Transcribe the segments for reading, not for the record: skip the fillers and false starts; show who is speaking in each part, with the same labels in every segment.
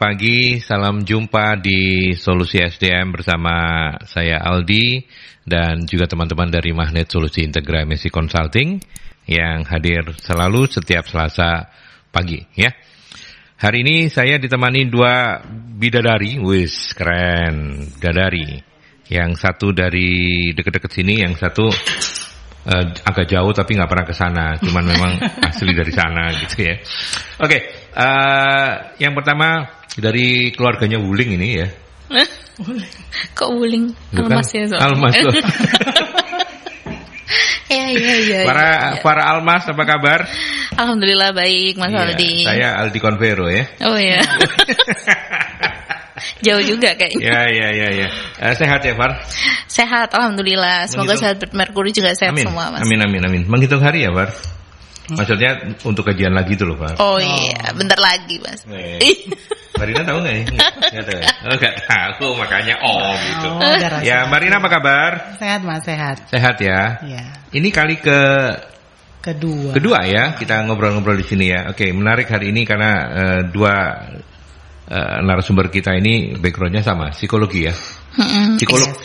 Speaker 1: pagi, salam jumpa di Solusi SDM bersama saya Aldi dan juga teman-teman dari Magnet Solusi Integra MSI Consulting yang hadir selalu setiap Selasa pagi ya. Hari ini saya ditemani dua bidadari, wis keren, bidadari. Yang satu dari dekat-dekat sini, yang satu agak jauh tapi nggak pernah ke sana, cuman memang asli dari sana gitu ya. Oke, yang pertama dari keluarganya Wuling ini ya.
Speaker 2: Kok Wuling? Almas ya soalnya.
Speaker 1: Almas.
Speaker 2: Ya.
Speaker 1: Para Almas apa kabar?
Speaker 2: Alhamdulillah baik, Mas Aldi.
Speaker 1: Saya Aldi Convero ya.
Speaker 2: Oh ya. Jauh juga kayaknya.
Speaker 1: Ya. Sehat ya, Far?
Speaker 2: Sehat, alhamdulillah. Semoga sahabat Merkuri juga sehat semua, Mas.
Speaker 1: Amin. Menghitung hari ya, Far? Maksudnya untuk kajian lagi tuh loh, Far.
Speaker 2: Oh iya, bentar lagi, Mas.
Speaker 1: Marina tahu nggak nih? Nggak tahu. Nggak tahu, makanya gitu. Ya, Marina apa kabar?
Speaker 3: Sehat, Mas, sehat.
Speaker 1: Sehat ya.
Speaker 3: Iya.
Speaker 1: Ini kali kedua ya kita ngobrol-ngobrol di sini ya. Oke, menarik hari ini karena dua narasumber kita ini backgroundnya sama, psikologi ya.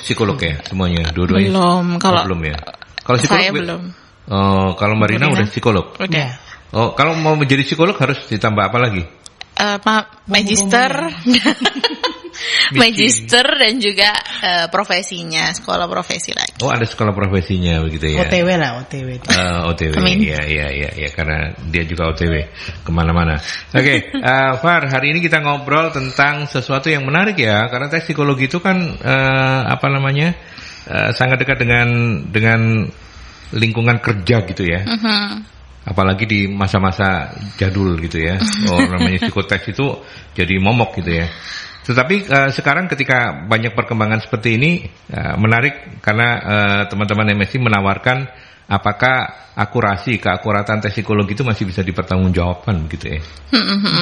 Speaker 1: Psikolog ya semuanya, dua-duanya. Belum ya. Kalau psikolog
Speaker 2: saya belum.
Speaker 1: Oh, kalau Marina udah psikolog.
Speaker 2: Udah.
Speaker 1: Oh, kalau mau menjadi psikolog harus ditambah apa lagi?
Speaker 2: Magister. Magister dan juga profesinya, sekolah profesi lagi.
Speaker 1: Oh, ada sekolah profesinya begitu ya.
Speaker 3: OTW lah, OTW.
Speaker 1: OTW. Iya, karena dia juga OTW kemana-mana. Oke, Far, hari ini kita ngobrol tentang sesuatu yang menarik ya, karena tes psikologi itu kan sangat dekat dengan lingkungan kerja gitu ya. Apalagi di masa-masa jadul gitu ya. Namanya psikotes itu jadi momok gitu ya. Tetapi sekarang ketika banyak perkembangan seperti ini menarik karena teman-teman MSI menawarkan apakah keakuratan tes psikologi itu masih bisa dipertanggungjawabkan gitu ya.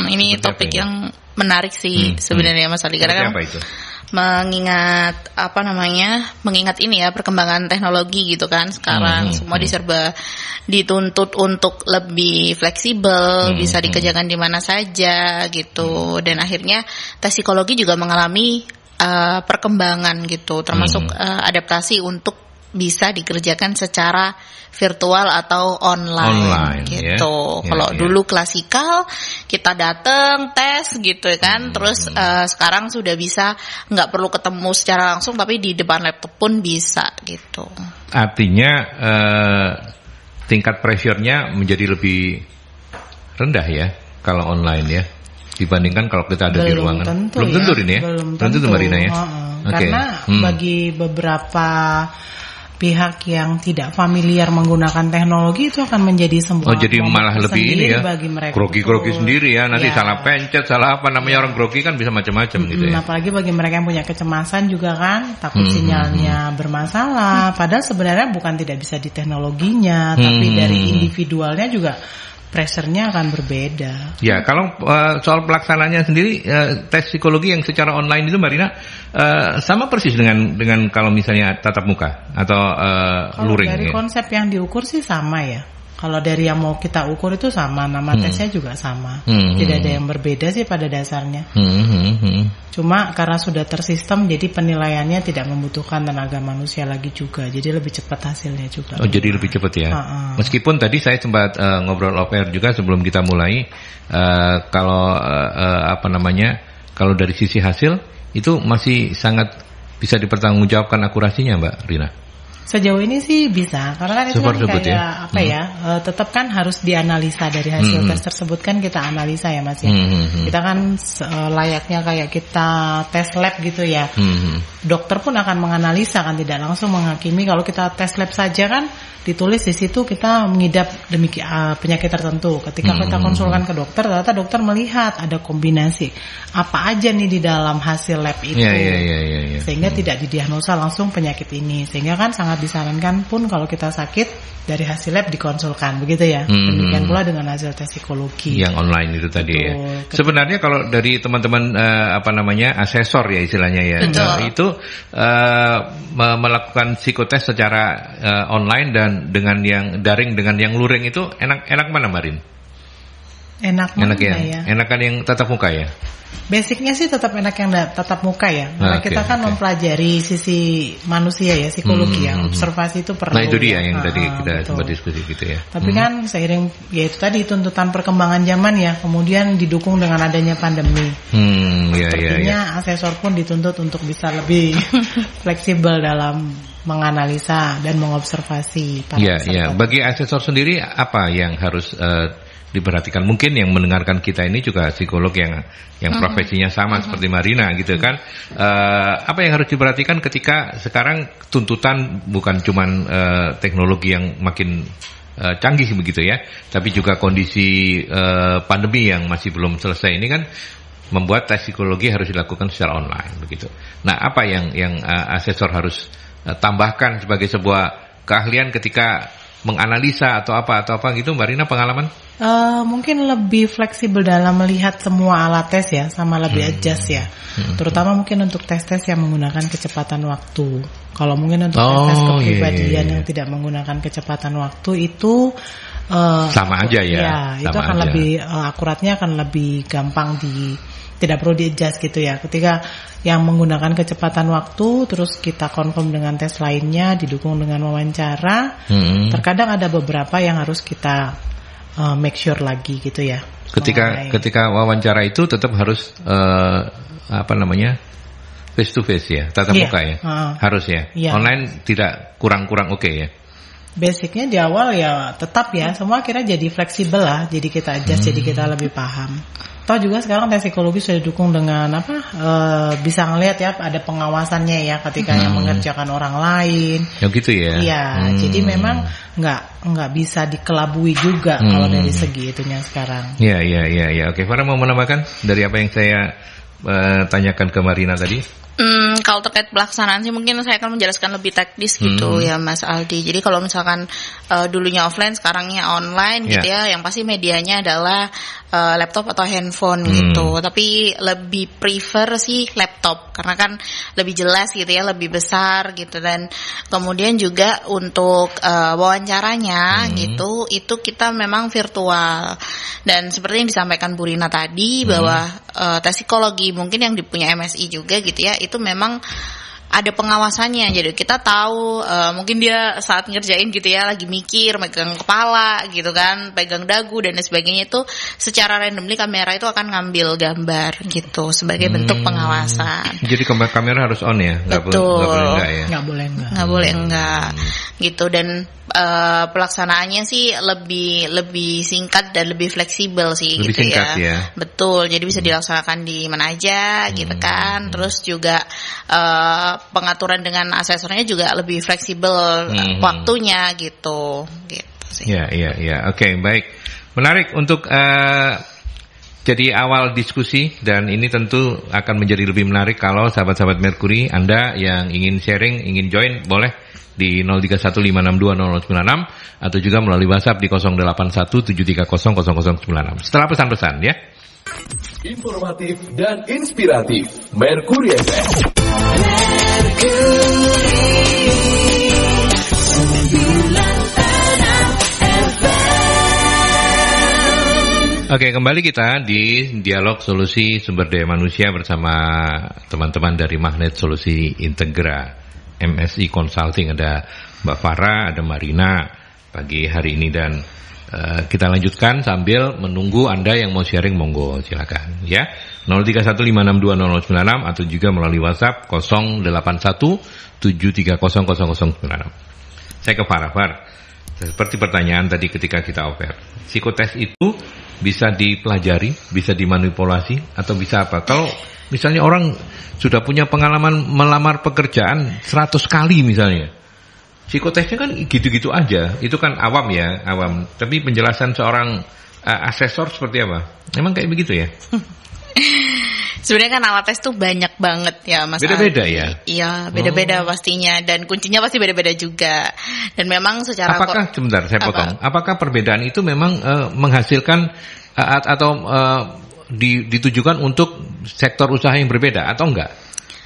Speaker 2: Ini topik yang menarik sih sebenarnya Mas Ali, karena kan
Speaker 1: apa itu?
Speaker 2: mengingat ini ya perkembangan teknologi gitu kan sekarang semua diserba dituntut untuk lebih fleksibel, bisa dikerjakan di mana saja gitu, dan akhirnya tes psikologi juga mengalami perkembangan gitu, termasuk adaptasi untuk bisa dikerjakan secara virtual atau online gitu. Kalau dulu klasikal kita datang tes gitu kan, terus sekarang sudah bisa nggak perlu ketemu secara langsung tapi di depan laptop pun bisa gitu.
Speaker 1: Artinya tingkat pressure-nya menjadi lebih rendah ya kalau online ya dibandingkan kalau kita ada di ruangan. Belum tentu ini ya. Belum tentu Marina ya.
Speaker 3: Karena bagi beberapa pihak yang tidak familiar menggunakan teknologi itu akan menjadi sebuah
Speaker 1: jadi malah lebih ini ya,
Speaker 3: bagi mereka
Speaker 1: grogi sendiri ya, nanti salah pencet, salah apa namanya, orang grogi kan bisa macam-macam gitu ya.
Speaker 3: Apalagi bagi mereka yang punya kecemasan juga kan, takut sinyalnya bermasalah, padahal sebenarnya bukan tidak bisa di teknologinya, tapi dari individualnya juga pressure-nya akan berbeda. Ya,
Speaker 1: kalau soal pelaksananya sendiri tes psikologi yang secara online itu Marina sama persis dengan kalau misalnya tatap muka atau luring.
Speaker 3: Dari konsep yang diukur sih sama ya. Kalau dari yang mau kita ukur itu sama, nama tesnya juga sama. Tidak ada yang berbeda sih pada dasarnya. Cuma karena sudah tersistem, jadi penilaiannya tidak membutuhkan tenaga manusia lagi juga. Jadi lebih cepat hasilnya juga.
Speaker 1: Oh, jadi lebih cepat ya. Meskipun tadi saya sempat ngobrol off-air juga sebelum kita mulai, kalau dari sisi hasil itu masih sangat bisa dipertanggungjawabkan akurasinya, Mbak Rina.
Speaker 3: Sejauh ini sih bisa, karena kan itu kan kayak tetap kan harus dianalisa dari hasil tes tersebut kan kita analisa ya Mas ya. Kita kan layaknya kayak kita tes lab gitu ya. Dokter pun akan menganalisa kan, tidak langsung menghakimi. Kalau kita tes lab saja kan ditulis di situ kita mengidap penyakit tertentu. Ketika kita konsulkan ke dokter, ternyata dokter melihat ada kombinasi apa aja nih di dalam hasil lab itu, sehingga tidak didiagnosa langsung penyakit ini. Sehingga kan sangat disarankan pun kalau kita sakit dari hasil lab dikonsulkan, begitu ya. Demikian pula dengan hasil tes psikologi
Speaker 1: yang online itu tadi ya. Sebenarnya kalau dari teman-teman asesor ya istilahnya ya, itu melakukan psikotes secara online dan dengan yang daring dengan yang luring itu enak mana Marin?
Speaker 3: Enakan yang
Speaker 1: tatap muka ya.
Speaker 3: Basicnya sih tetap enak yang tatap muka ya. Karena kita kan mempelajari sisi manusia ya, psikologi ya. Observasi itu perlu.
Speaker 1: Nah itu dia yang tadi kita sempat diskusi gitu ya.
Speaker 3: Tapi kan seiring ya itu tadi tuntutan perkembangan zaman ya, kemudian didukung dengan adanya pandemi. Sepertinya asesor pun dituntut untuk bisa lebih fleksibel dalam menganalisa dan mengobservasi para peserta.
Speaker 1: Bagi asesor sendiri apa yang harus diperhatikan? Mungkin yang mendengarkan kita ini juga psikolog yang profesinya sama seperti Marina gitu kan. Apa yang harus diperhatikan ketika sekarang tuntutan bukan cuman teknologi yang makin canggih begitu ya, tapi juga kondisi pandemi yang masih belum selesai ini kan membuat tes psikologi harus dilakukan secara online begitu. Nah, apa yang asesor harus tambahkan sebagai sebuah keahlian ketika menganalisa atau apa gitu, Mbak Rina, pengalaman?
Speaker 3: Mungkin lebih fleksibel dalam melihat semua alat tes ya, sama lebih adjust ya. Terutama mungkin untuk tes-tes yang menggunakan kecepatan waktu. Kalau mungkin untuk tes kepribadian yang tidak menggunakan kecepatan waktu itu
Speaker 1: sama aja ya.
Speaker 3: Ya, itu akan lebih akuratnya akan lebih gampang tidak perlu di-adjust gitu ya. Ketika yang menggunakan kecepatan waktu terus kita confirm dengan tes lainnya didukung dengan wawancara, terkadang ada beberapa yang harus kita make sure lagi gitu ya.
Speaker 1: Ketika wawancara itu tetap harus face to face ya, tatap muka ya. Harus ya. Online tidak kurang oke ya.
Speaker 3: Basicnya di awal ya tetap ya, semua kira jadi fleksibel lah, jadi kita adjust, jadi kita lebih paham. Toh juga sekarang tes psikologi sudah didukung dengan bisa ngelihat ya ada pengawasannya ya ketika yang mengerjakan orang lain.
Speaker 1: Ya gitu ya.
Speaker 3: Iya, jadi memang nggak bisa dikelabui juga kalau dari segi itunya sekarang.
Speaker 1: Iya. Oke, Farah mau menambahkan dari apa yang saya tanyakan ke Marina tadi?
Speaker 2: Kalau terkait pelaksanaan sih mungkin saya akan menjelaskan lebih teknis gitu ya Mas Aldi. Jadi kalau misalkan dulunya offline sekarangnya online gitu ya, yang pasti medianya adalah laptop atau handphone gitu. Tapi lebih prefer sih laptop karena kan lebih jelas gitu ya, lebih besar gitu, dan kemudian juga untuk wawancaranya gitu itu kita memang virtual. Dan seperti yang disampaikan Bu Rina tadi bahwa tes psikologi mungkin yang dipunya MSI juga gitu ya, itu memang ada pengawasannya. Jadi kita tahu mungkin dia saat ngerjain gitu ya lagi mikir, megang kepala gitu kan, pegang dagu dan sebagainya, itu secara randomly kamera itu akan ngambil gambar gitu sebagai bentuk pengawasan.
Speaker 1: Jadi kamera harus on ya? Nggak boleh enggak ya?
Speaker 3: Nggak boleh
Speaker 2: enggak gitu. Dan pelaksanaannya sih lebih singkat dan lebih fleksibel sih
Speaker 1: lebih
Speaker 2: gitu
Speaker 1: singkat ya.
Speaker 2: Betul. Jadi bisa dilaksanakan di mana aja gitu kan. Terus juga pengaturan dengan asesornya juga lebih fleksibel waktunya gitu sih.
Speaker 1: Ya. Oke, baik. Menarik untuk jadi awal diskusi, dan ini tentu akan menjadi lebih menarik kalau sahabat-sahabat Mercury Anda yang ingin sharing, ingin join, boleh di 0315620096 atau juga melalui WhatsApp di 0817300096 setelah pesan-pesan ya.
Speaker 4: Informatif dan inspiratif Mercury FM.
Speaker 1: Oke, kembali kita di dialog solusi sumber daya manusia bersama teman-teman dari Magnet Solusi Integra MSI Consulting. Ada Mbak Farah, ada Marina pagi hari ini, dan kita lanjutkan sambil menunggu Anda yang mau sharing, monggo silakan ya. 0315620096 atau juga melalui WhatsApp 0817300096. Saya ke Farah. Seperti pertanyaan tadi ketika kita offer, psikotes itu bisa dipelajari, bisa dimanipulasi, atau bisa apa? Kalau misalnya orang sudah punya pengalaman melamar pekerjaan 100 kali misalnya, psikotesnya kan gitu-gitu aja, itu kan awam. Tapi penjelasan seorang asesor seperti apa? Memang kayak begitu ya?
Speaker 2: Sebenarnya kan alat tes tuh banyak banget ya Mas.
Speaker 1: Beda-beda ya?
Speaker 2: Iya, beda-beda pastinya, dan kuncinya pasti beda-beda juga. Dan memang secara
Speaker 1: sebentar saya potong. Apakah perbedaan itu memang menghasilkan atau ditujukan untuk sektor usaha yang berbeda atau enggak?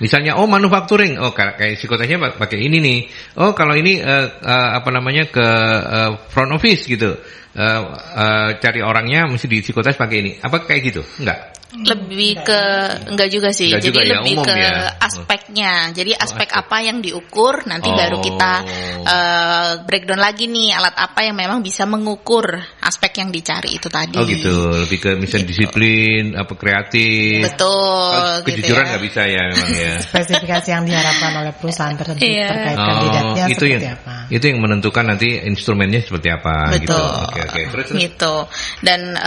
Speaker 1: Misalnya manufacturing, kayak psikotesnya pakai ini nih. Kalau ini ke front office gitu. Cari orangnya mesti di psikotes pakai ini. Apa kayak gitu? Enggak.
Speaker 2: Lebih ke enggak juga sih. Enggak jadi juga lebih ya, ke aspeknya. Jadi aspek apa yang diukur nanti baru kita breakdown lagi nih alat apa yang memang bisa mengukur aspek yang dicari itu tadi.
Speaker 1: Oh gitu. Lebih ke misalnya disiplin, apa kreatif.
Speaker 2: Betul.
Speaker 1: Kejujuran
Speaker 2: gitu
Speaker 1: nggak bisa ya memang ya.
Speaker 3: Spesifikasi yang diharapkan oleh perusahaan terkait kandidatnya
Speaker 1: itu
Speaker 3: seperti
Speaker 1: yang,
Speaker 3: apa.
Speaker 1: Itu yang menentukan nanti instrumennya seperti apa.
Speaker 2: Betul.
Speaker 1: Gitu. Oke. Terus.
Speaker 2: Gitu. Dan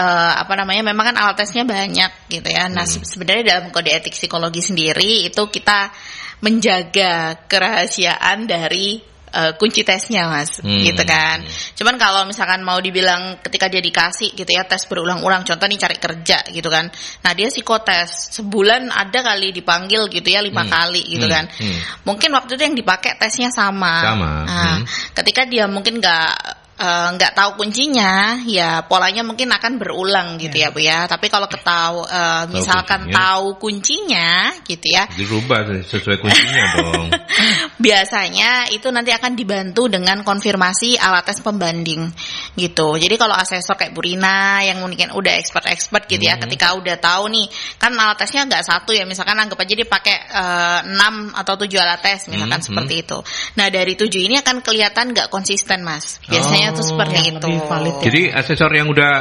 Speaker 2: memang kan alat tesnya banyak gitu ya. Nah, sebenarnya dalam kode etik psikologi sendiri itu kita menjaga kerahasiaan dari kunci tesnya, Mas, gitu kan. Cuman kalau misalkan mau dibilang ketika dia dikasih gitu ya tes berulang-ulang, contoh nih cari kerja gitu kan. Nah, dia psikotes sebulan ada kali dipanggil gitu ya 5 kali gitu kan. Mungkin waktu itu yang dipakai tesnya sama. Nah, ketika dia mungkin nggak tahu kuncinya, ya polanya mungkin akan berulang gitu ya Bu ya. Tapi kalau misalkan tahu kuncinya gitu ya,
Speaker 1: dirubah sesuai kuncinya dong.
Speaker 2: Biasanya itu nanti akan dibantu dengan konfirmasi alat tes pembanding gitu. Jadi kalau asesor kayak Bu Rina yang mungkin udah expert gitu ya, ketika udah tahu nih kan alat tesnya nggak satu ya, misalkan anggap aja dia pakai 6 atau 7 alat tes misalkan seperti itu. Nah dari 7 ini akan kelihatan nggak konsisten, Mas. Biasanya itu seperti itu.
Speaker 1: Jadi asesor yang udah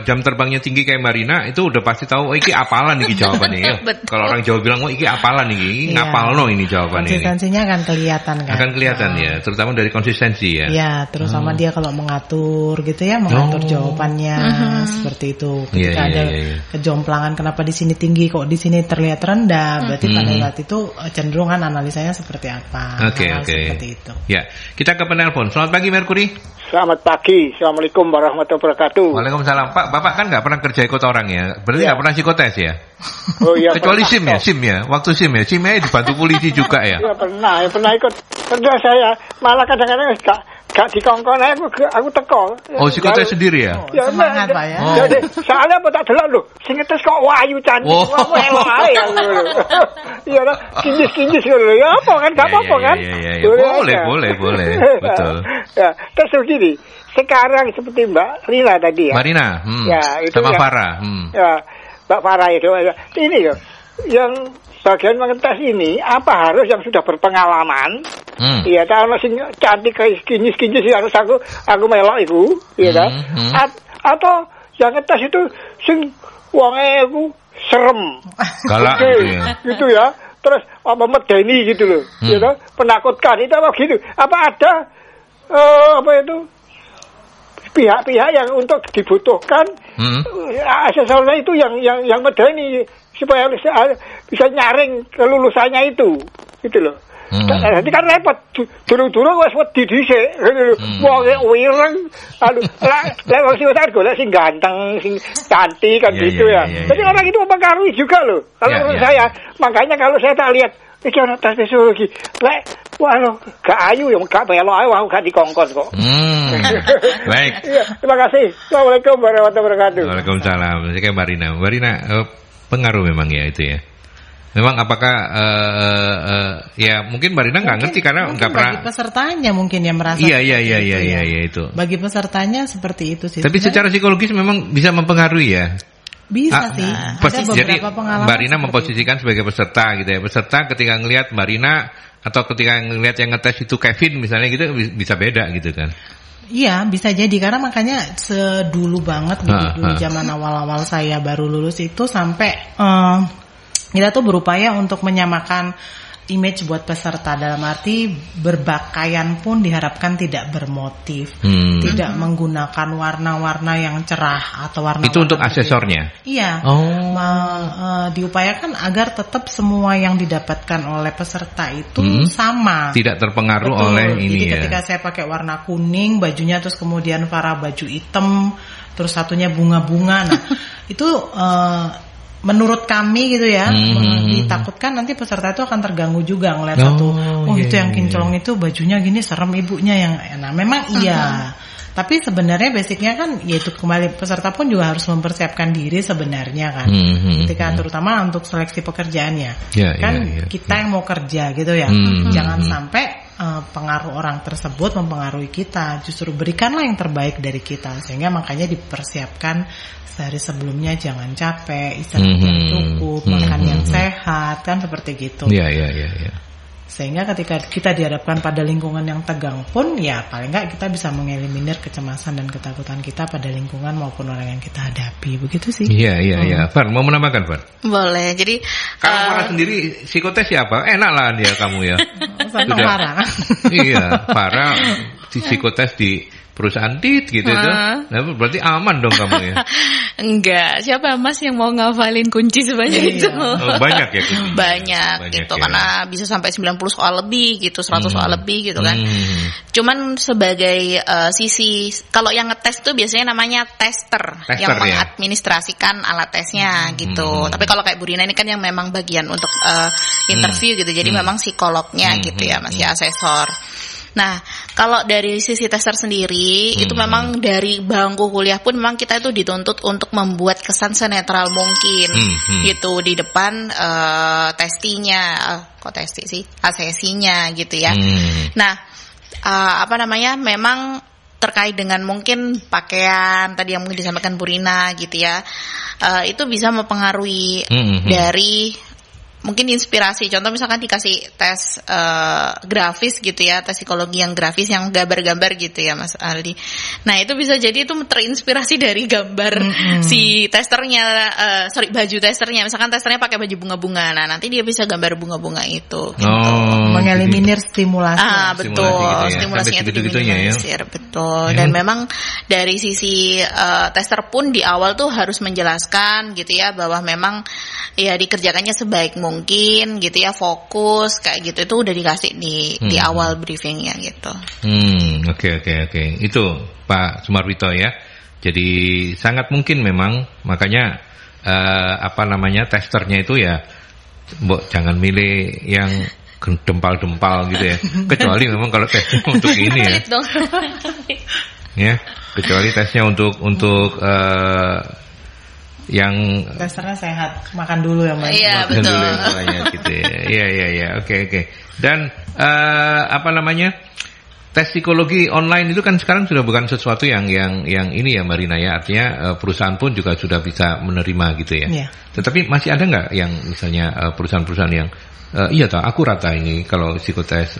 Speaker 1: jam terbangnya tinggi kayak Marina itu udah pasti tahu iki apalan nih jawabannya ya. Kalau orang Jawa bilang iki apalan nih, ngapalno ini jawabannya.
Speaker 3: Konsistensinya akan kelihatan kan.
Speaker 1: Akan kelihatan ya, terutama dari konsistensi ya.
Speaker 3: Iya, terus sama dia kalau mengatur gitu ya, mengatur jawabannya seperti itu. Ketika ada kejomplangan kenapa di sini tinggi kok di sini terlihat rendah, berarti pada saat itu cenderung kan analisanya seperti apa.
Speaker 1: Oke.
Speaker 3: Seperti itu.
Speaker 1: Ya, kita ke penelpon. Selamat pagi Merkuri.
Speaker 5: Selamat pagi, Assalamualaikum warahmatullahi wabarakatuh.
Speaker 1: Waalaikumsalam. Pak, Bapak kan nggak pernah kerja ikut orang ya? Berarti nggak pernah psikotes ya?
Speaker 5: Oh iya.
Speaker 1: Kecuali SIM ya? Waktu SIM ya? SIM-nya dibantu polisi juga ya?
Speaker 5: Iya pernah ikut. Pernah saya malah kadang-kadang gak dikongkon aku teko.
Speaker 1: Oh, psikotes sendiri ya?
Speaker 5: Ya
Speaker 3: semangat Pak ya.
Speaker 5: Jadi soalnya apa tak delok lho, sing ngetes kok wayu cantik, elok ae ya. Iya lah, kinjis lho. Ya apa kan gak apa-apa kan?
Speaker 1: Iya. Boleh. Betul.
Speaker 5: Ya, terus begini. Sekarang seperti Mbak Rina tadi ya.
Speaker 1: Mbak Rina,
Speaker 5: ya, itu
Speaker 1: sama
Speaker 5: ya,
Speaker 1: Farah.
Speaker 5: Ya, Mbak Farah itu. Ini loh, yang bagian mengetes ini apa harus yang sudah berpengalaman? Iya, kalau sing cantik kayak kinyis harus aku melok itu, iya kan? Atau yang ngetes itu sing wonge aku serem.
Speaker 1: Galak
Speaker 5: gitu ya. Terus apa medeni gitu loh. Ya kan? Penakutkan itu apa gitu? Apa ada apa itu? Pihak-pihak yang untuk dibutuhkan asesornya itu yang medeni supaya bisa nyaring kelulusannya itu gitu loh. Nanti kan repot durung-durung wis wedi dhisik wong wireng lek sing tak golek sing ganteng sing cantik kan gitu ya. Jadi orang itu mempengaruhi juga loh kalau menurut saya. Makanya kalau saya tak lihat iki ana tes psikologi lek waduh gak ayu yang gak belok ae aku gak dikongkon kok.
Speaker 1: Baik.
Speaker 5: Ya, terima kasih. Assalamualaikum warahmatullahi wabarakatuh.
Speaker 1: Waalaikumsalam. Jadi kayak Marina pengaruh memang ya itu ya. Memang apakah ya mungkin Marina nggak ngerti karena nggak pernah.
Speaker 3: Bagi pesertanya mungkin yang merasa.
Speaker 1: Iya itu.
Speaker 3: Bagi pesertanya seperti itu sih.
Speaker 1: Tapi secara psikologis memang bisa mempengaruhi ya.
Speaker 3: Bisa sih.
Speaker 1: Jadi Mbak Rina memposisikan sebagai peserta gitu ya. Peserta ketika ngelihat Mbak Rina atau ketika ngelihat yang ngetes itu Kevin misalnya gitu bisa beda gitu kan.
Speaker 3: Iya bisa jadi karena makanya sedulu banget dulu zaman awal-awal saya baru lulus itu sampai kita tuh berupaya untuk menyamakan image buat peserta dalam arti berpakaian pun diharapkan tidak bermotif, tidak menggunakan warna-warna yang cerah atau warna.
Speaker 1: Itu untuk asesornya.
Speaker 3: Iya. Diupayakan agar tetap semua yang didapatkan oleh peserta itu sama.
Speaker 1: Tidak terpengaruh oleh ini.
Speaker 3: Jadi ketika saya pakai warna kuning bajunya terus kemudian Farah baju hitam terus satunya bunga-bunga. Nah itu menurut kami gitu ya, ditakutkan nanti peserta itu akan terganggu juga ngeliat satu, itu yang kinclong itu bajunya gini serem ibunya yang enak. Memang iya, tapi sebenarnya basicnya kan, yaitu kembali peserta pun juga harus mempersiapkan diri sebenarnya kan, ketika terutama untuk seleksi pekerjaannya, kita yang mau kerja gitu ya, jangan sampai pengaruh orang tersebut mempengaruhi kita. Justru berikanlah yang terbaik dari kita, sehingga makanya dipersiapkan sehari sebelumnya, jangan capek, istirahat yang cukup, makan yang sehat, kan seperti gitu.
Speaker 1: Iya.
Speaker 3: Sehingga ketika kita dihadapkan pada lingkungan yang tegang pun, ya paling nggak kita bisa mengeliminir kecemasan dan ketakutan kita pada lingkungan maupun orang yang kita hadapi. Begitu sih.
Speaker 1: Iya. Far, mau menambahkan, Far?
Speaker 2: Boleh. Jadi
Speaker 1: kalau Farah sendiri psikotes siapa? Enak lah dia kamu ya.
Speaker 3: Sudah. Farah.
Speaker 1: Iya, Farah di psikotes di perusahaan gitu tuh. Nah, berarti aman dong kamu ya.
Speaker 2: Enggak, siapa Mas yang mau ngafalin kunci sebanyak itu?
Speaker 1: Banyak ya kunci.
Speaker 2: Banyak gitu ya. Karena bisa sampai 90 soal lebih gitu, 100 soal lebih gitu kan. Cuman sebagai sisi, kalau yang ngetes tuh biasanya namanya tester yang mengadministrasikan alat tesnya gitu. Tapi kalau kayak Bu Rina ini kan yang memang bagian untuk interview gitu. Jadi memang psikolognya gitu ya, Mas ya, asesor. Nah, kalau dari sisi tester sendiri, itu memang dari bangku kuliah pun memang kita itu dituntut untuk membuat kesan senetral mungkin, gitu di depan testinya, asesinya gitu ya. Nah, memang terkait dengan mungkin pakaian tadi yang mungkin disampaikan Bu Rina gitu ya, itu bisa mempengaruhi dari mungkin inspirasi. Contoh misalkan dikasih tes grafis gitu ya, tes psikologi yang grafis yang gambar-gambar gitu ya Mas Aldi. Nah itu bisa jadi itu terinspirasi dari gambar si testernya, baju testernya. Misalkan testernya pakai baju bunga-bunga, nah nanti dia bisa gambar bunga-bunga itu gitu.
Speaker 3: Mengeliminir stimulasi.
Speaker 2: Betul, stimulasinya itu diminimalisir, betul. Dan memang dari sisi tester pun di awal tuh harus menjelaskan gitu ya, bahwa memang ya dikerjakannya sebaik mungkin gitu ya, fokus kayak gitu, itu udah dikasih di awal briefingnya gitu.
Speaker 1: Oke. Itu Pak Sumarwito ya. Jadi sangat mungkin memang, makanya testernya itu ya, jangan milih yang dempal-dempal gitu ya. Kecuali memang kalau tesnya untuk ini ya. Ya, kecuali tesnya untuk yang
Speaker 3: testernya sehat, makan dulu ya Mas.
Speaker 2: Iya betul.
Speaker 1: Gitu ya. Iya. Oke. Dan tes psikologi online itu kan sekarang sudah bukan sesuatu yang ini ya Marina ya, artinya perusahaan pun juga sudah bisa menerima gitu ya. Yeah. Tetapi masih ada nggak yang misalnya perusahaan-perusahaan yang akurat ini kalau psikotes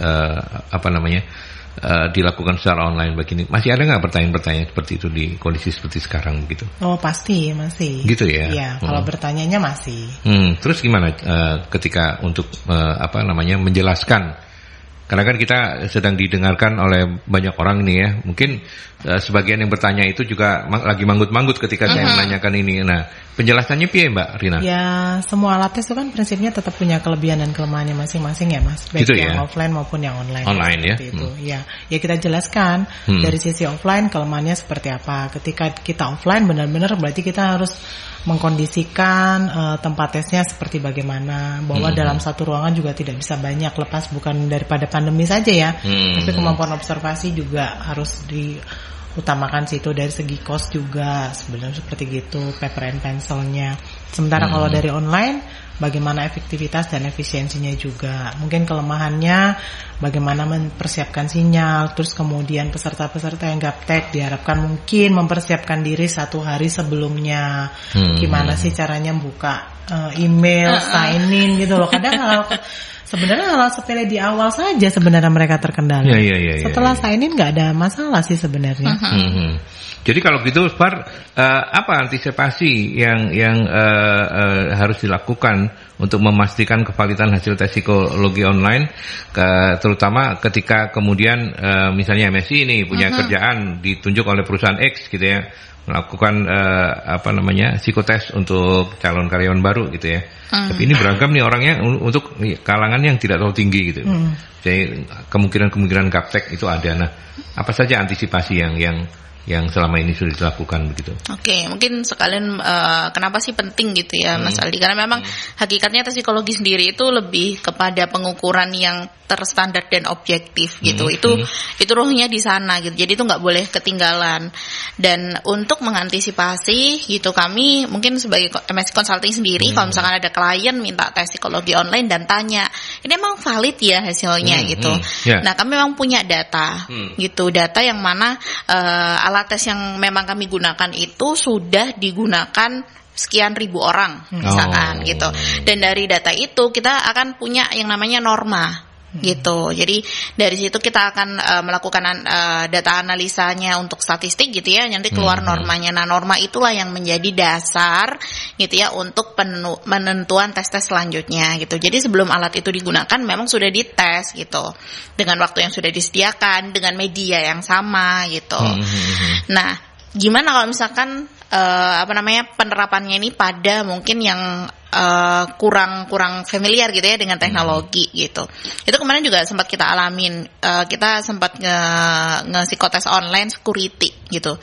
Speaker 1: dilakukan secara online begini, masih ada nggak pertanyaan-pertanyaan seperti itu di kondisi seperti sekarang begitu?
Speaker 3: Oh pasti masih.
Speaker 1: Gitu ya?
Speaker 3: Iya, kalau bertanyanya masih.
Speaker 1: Terus gimana ketika untuk menjelaskan? Karena kan kita sedang didengarkan oleh banyak orang ini ya. Mungkin sebagian yang bertanya itu juga lagi manggut-manggut ketika saya menanyakan ini. Nah, penjelasannya piye Mbak Rina?
Speaker 3: Ya, semua alat tes itu kan prinsipnya tetap punya kelebihan dan kelemahannya masing-masing ya Mas. Baik
Speaker 1: gitu
Speaker 3: yang
Speaker 1: ya?
Speaker 3: offline maupun yang online.
Speaker 1: Online ya?
Speaker 3: Itu. Ya kita jelaskan dari sisi offline kelemahannya seperti apa. Ketika kita offline benar-benar berarti kita harus mengkondisikan tempat tesnya seperti bagaimana, bahwa dalam satu ruangan juga tidak bisa banyak, lepas bukan daripada pandemi saja ya, tapi kemampuan observasi juga harus diutamakan situ, dari segi cost juga sebenarnya seperti gitu, paper and pencilnya. Sementara kalau dari online, bagaimana efektivitas dan efisiensinya juga. Mungkin kelemahannya bagaimana mempersiapkan sinyal, terus kemudian peserta-peserta yang gaptek diharapkan mungkin mempersiapkan diri 1 hari sebelumnya. Gimana sih caranya buka email, sign in gitu loh. Kadang sebenarnya hal sepele di awal saja sebenarnya mereka terkendala. Setelah sign in nggak ada masalah sih sebenarnya.
Speaker 1: Jadi kalau gitu Far, apa antisipasi yang harus dilakukan untuk memastikan kevalidan hasil tes psikologi online, terutama ketika kemudian misalnya MSI ini punya kerjaan ditunjuk oleh perusahaan X gitu ya, melakukan psikotes untuk calon karyawan baru gitu ya. Tapi ini beragam nih orangnya untuk kalangan yang tidak terlalu tinggi gitu. Jadi kemungkinan gaptek itu ada. Nah, apa saja antisipasi yang yang selama ini sudah dilakukan begitu.
Speaker 2: Oke, mungkin sekalian kenapa sih penting gitu ya Mas Aldi, karena memang hakikatnya tes psikologi sendiri itu lebih kepada pengukuran yang terstandar dan objektif gitu. Itu rohnya di sana gitu. Jadi itu nggak boleh ketinggalan. Dan untuk mengantisipasi gitu, kami mungkin sebagai MSI Consulting sendiri, kalau misalkan ada klien minta tes psikologi online dan tanya, ini emang valid ya hasilnya gitu. Nah, kami memang punya data gitu, data yang mana alat tes yang memang kami gunakan itu sudah digunakan sekian ribu orang misalkan gitu. Dan dari data itu kita akan punya yang namanya norma gitu. Jadi dari situ kita akan melakukan data analisanya untuk statistik gitu ya, nanti keluar normanya. Nah, norma itulah yang menjadi dasar gitu ya untuk penentuan tes-tes selanjutnya gitu. Jadi sebelum alat itu digunakan memang sudah dites gitu, dengan waktu yang sudah disediakan, dengan media yang sama gitu. Nah, gimana kalau misalkan penerapannya ini pada mungkin yang kurang familiar gitu ya dengan teknologi gitu. Itu kemarin juga sempat kita alamin, kita sempat nge-psikotes online security gitu.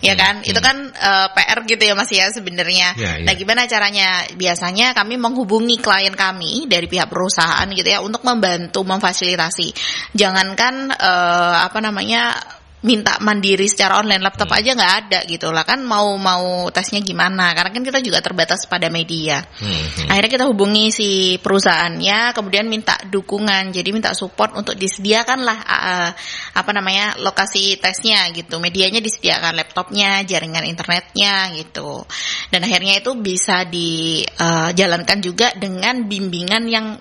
Speaker 2: Ya kan? Itu kan PR gitu ya Mas ya sebenarnya. Nah, gimana caranya? Biasanya kami menghubungi klien kami dari pihak perusahaan gitu ya untuk membantu memfasilitasi. Jangankan minta mandiri secara online, laptop aja nggak ada gitu lah kan, mau tesnya gimana, karena kan kita juga terbatas pada media. Akhirnya kita hubungi si perusahaannya, kemudian minta dukungan, jadi minta support untuk disediakan lah lokasi tesnya gitu, medianya disediakan, laptopnya, jaringan internetnya gitu. Dan akhirnya itu bisa dijalankan juga dengan bimbingan yang